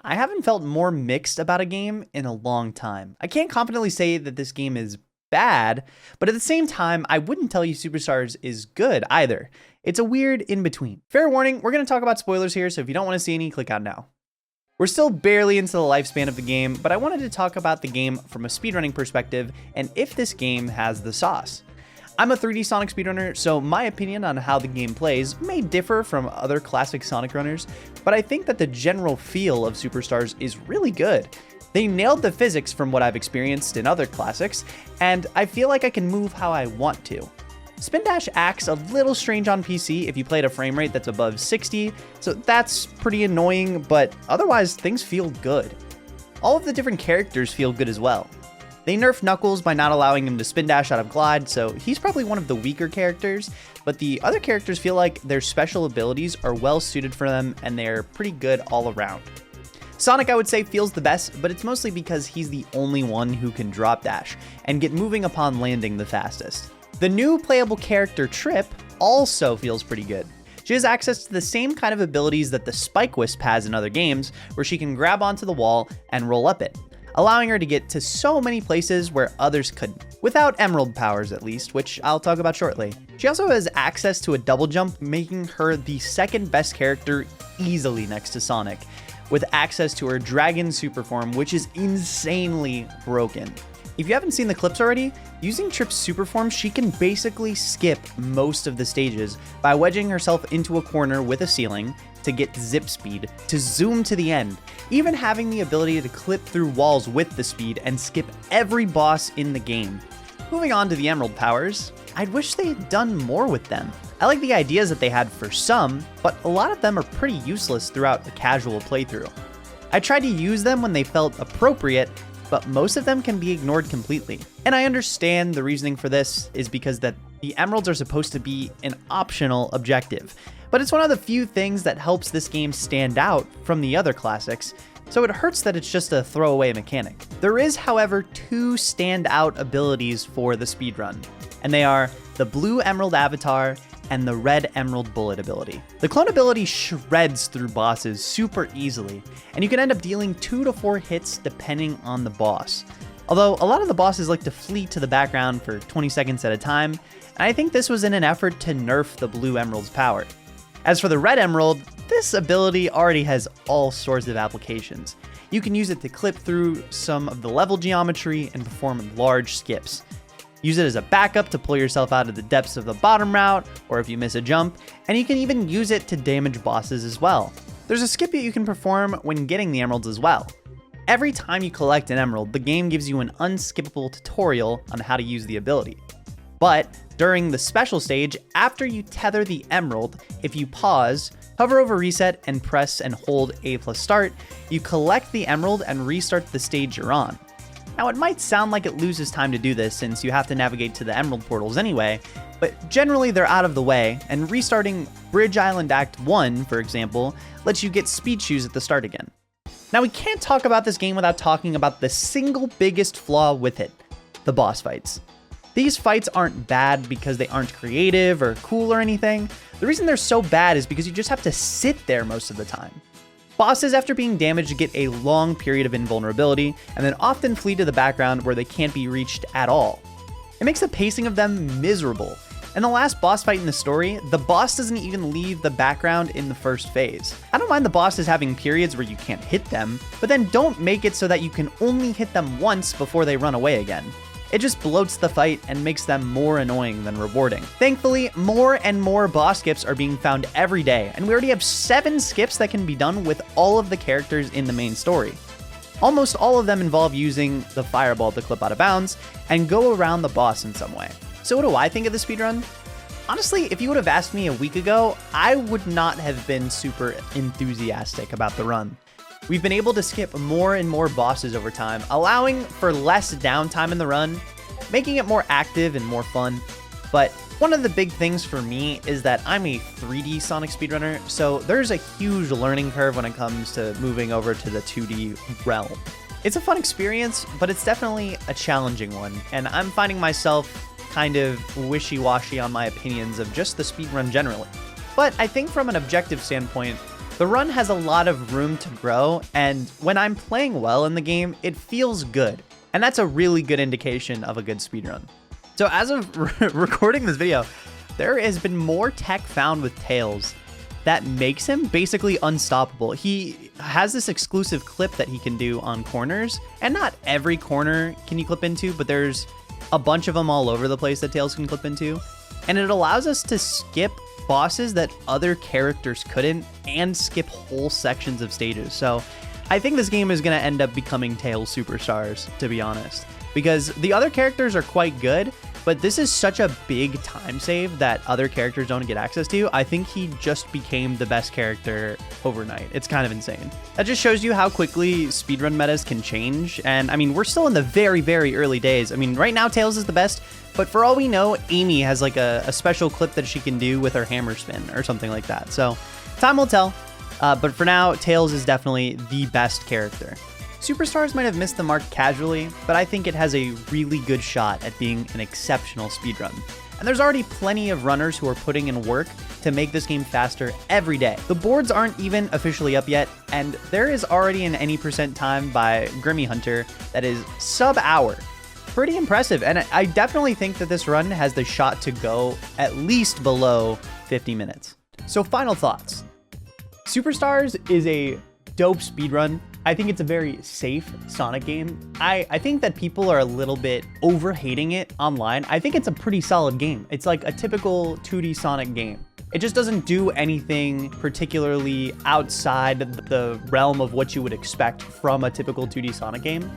I haven't felt more mixed about a game in a long time. I can't confidently say that this game is bad, but at the same time, I wouldn't tell you Superstars is good either. It's a weird in-between. Fair warning, we're going to talk about spoilers here, so if you don't want to see any, click out now. We're still barely into the lifespan of the game, but I wanted to talk about the game from a speedrunning perspective and if this game has the sauce. I'm a 3D Sonic speedrunner, so my opinion on how the game plays may differ from other classic Sonic runners, but I think that the general feel of Superstars is really good. They nailed the physics from what I've experienced in other classics, and I feel like I can move how I want to. Spin Dash acts a little strange on PC if you play at a frame rate that's above 60, so that's pretty annoying, but otherwise things feel good. All of the different characters feel good as well. They nerfed Knuckles by not allowing him to spin dash out of Glide, so he's probably one of the weaker characters, but the other characters feel like their special abilities are well suited for them and they're pretty good all around. Sonic, I would say, feels the best, but it's mostly because he's the only one who can drop dash and get moving upon landing the fastest. The new playable character, Trip, also feels pretty good. She has access to the same kind of abilities that the Spike Wisp has in other games, where she can grab onto the wall and roll up it, allowing her to get to so many places where others couldn't, without Emerldd powers at least, which I'll talk about shortly. She also has access to a double jump, making her the second best character easily next to Sonic, with access to her Dragon Super Form, which is insanely broken. If you haven't seen the clips already, using Trip's Super Form, she can basically skip most of the stages by wedging herself into a corner with a ceiling to get zip speed, to zoom to the end, even having the ability to clip through walls with the speed and skip every boss in the game. Moving on to the Emerldd powers, I'd wish they had done more with them. I like the ideas that they had for some, but a lot of them are pretty useless throughout a casual playthrough. I tried to use them when they felt appropriate, but most of them can be ignored completely. And I understand the reasoning for this is because that the Emeralds are supposed to be an optional objective, but it's one of the few things that helps this game stand out from the other classics, so it hurts that it's just a throwaway mechanic. There is, however, two standout abilities for the speedrun, and they are the blue Emerldd avatar and the red Emerldd bullet ability. The clone ability shreds through bosses super easily, and you can end up dealing 2 to 4 hits depending on the boss. Although a lot of the bosses like to flee to the background for 20 seconds at a time, and I think this was in an effort to nerf the blue Emerld's power. As for the red Emerldd, this ability already has all sorts of applications. You can use it to clip through some of the level geometry and perform large skips. Use it as a backup to pull yourself out of the depths of the bottom route, or if you miss a jump, and you can even use it to damage bosses as well. There's a skip that you can perform when getting the Emeralds as well. Every time you collect an Emerldd, the game gives you an unskippable tutorial on how to use the ability. But during the special stage, after you tether the Emerldd, if you pause, hover over reset, and press and hold A plus start, you collect the Emerldd and restart the stage you're on. Now, it might sound like it loses time to do this since you have to navigate to the Emerldd portals anyway, but generally they're out of the way, and restarting Bridge Island Act 1, for example, lets you get speed shoes at the start again. Now, we can't talk about this game without talking about the single biggest flaw with it, the boss fights. These fights aren't bad because they aren't creative or cool or anything. The reason they're so bad is because you just have to sit there most of the time. Bosses, after being damaged, get a long period of invulnerability, and then often flee to the background where they can't be reached at all. It makes the pacing of them miserable. In the last boss fight in the story, the boss doesn't even leave the background in the first phase. I don't mind the bosses having periods where you can't hit them, but then don't make it so that you can only hit them once before they run away again. It just bloats the fight and makes them more annoying than rewarding. Thankfully, more and more boss skips are being found every day, and we already have 7 skips that can be done with all of the characters in the main story. Almost all of them involve using the fireball to clip out of bounds and go around the boss in some way. So what do I think of the speedrun? Honestly, if you would have asked me a week ago, I would not have been super enthusiastic about the run. We've been able to skip more and more bosses over time, allowing for less downtime in the run, making it more active and more fun. But one of the big things for me is that I'm a 3D Sonic speedrunner, so there's a huge learning curve when it comes to moving over to the 2D realm. It's a fun experience, but it's definitely a challenging one, and I'm finding myself kind of wishy-washy on my opinions of just the speedrun generally. But I think from an objective standpoint, The run has a lot of room to grow, and when I'm playing well in the game, it feels good. And that's a really good indication of a good speedrun. So as of recording this video, there has been more tech found with Tails that makes him basically unstoppable. He has this exclusive clip that he can do on corners, and not every corner can you clip into, but there's a bunch of them all over the place that Tails can clip into. And it allows us to skip bosses that other characters couldn't and skip whole sections of stages. So I think this game is going to end up becoming Tails Superstars, to be honest, because the other characters are quite good, but this is such a big time save that other characters don't get access to. I think he just became the best character overnight. It's kind of insane. That just shows you how quickly speedrun metas can change. And I mean, we're still in the very, very early days. I mean, right now Tails is the best, but for all we know, Amy has like a special clip that she can do with her hammer spin or something like that. So time will tell. But for now, Tails is definitely the best character. Superstars might have missed the mark casually, but I think it has a really good shot at being an exceptional speedrun. And there's already plenty of runners who are putting in work to make this game faster every day. The boards aren't even officially up yet, and there is already an any percent time by GrimmyHunter that is sub-hour. Pretty impressive, and I definitely think that this run has the shot to go at least below 50 minutes. So final thoughts. Superstars is a dope speedrun. I think it's a very safe Sonic game. I think that people are a little bit over-hating it online. I think it's a pretty solid game. It's like a typical 2D Sonic game. It just doesn't do anything particularly outside the realm of what you would expect from a typical 2D Sonic game.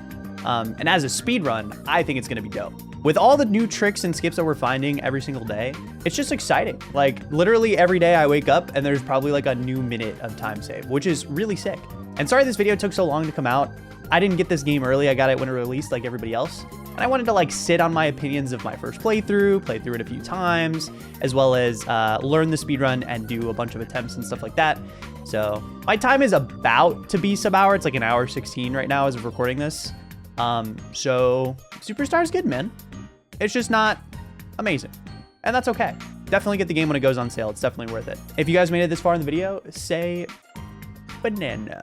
And as a speedrun, I think it's gonna be dope. With all the new tricks and skips that we're finding every single day, it's just exciting. Like literally every day I wake up and there's probably like a new minute of time save, which is really sick. And sorry this video took so long to come out. I didn't get this game early. I got it when it released like everybody else. And I wanted to like sit on my opinions of my first playthrough, play through it a few times, as well as learn the speedrun and do a bunch of attempts and stuff like that. So my time is about to be sub-hour. It's like an hour 16 right now as of recording this. So Superstar's good, man. It's just not amazing. And that's okay. Definitely get the game when it goes on sale. It's definitely worth it. If you guys made it this far in the video, say banana.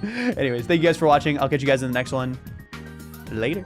Anyways, thank you guys for watching. I'll catch you guys in the next one. Later.